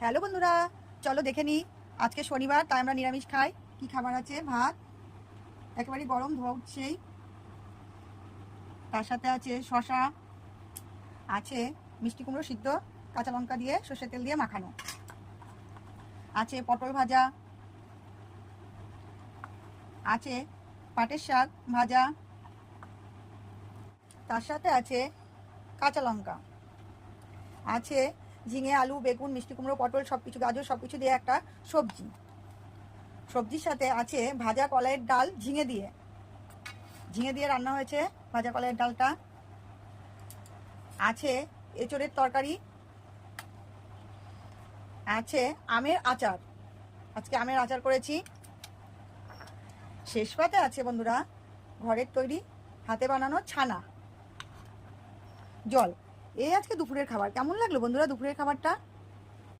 Hello বন্ধুরা, চলো দেখে নিই। আজকে শনিবার, তাই আমরা নিরামিষ খাই। কি খাবার আছে? ভাত, একেবারে গরম, ধোয়া উঠছেই। তার সাথে আছে শশা, আছে মিষ্টি কুমড়ো সিদ্ধ, কাঁচা লঙ্কা দিয়ে সর্ষের তেল দিয়ে মাখানো, আছে পটল ভাজা, আছে পাটের শাক ভাজা, তার সাথে আছে কাঁচা লঙ্কা, আছে ঝিঙে, আলু, বেগুন, মিষ্টি কুমড়ো, পটল, সব কিছু, গাজর, সব কিছু দিয়ে একটা সবজি। সবজির সাথে আছে ভাজা কলাইয়ের ডাল, ঝিঙে দিয়ে রান্না হয়েছে ভাজা কলাইয়ের ডালটা। আছে এঁচোড়ের তরকারি, আছে আমের আচার, আজকে আমের আচার করেছি। শেষ পাতে আছে বন্ধুরা ঘরের তৈরি হাতে বানানো ছানা, জল। এই আজকে দুপুরের খাবার। কেমন লাগলো বন্ধুরা দুপুরের খাবারটা?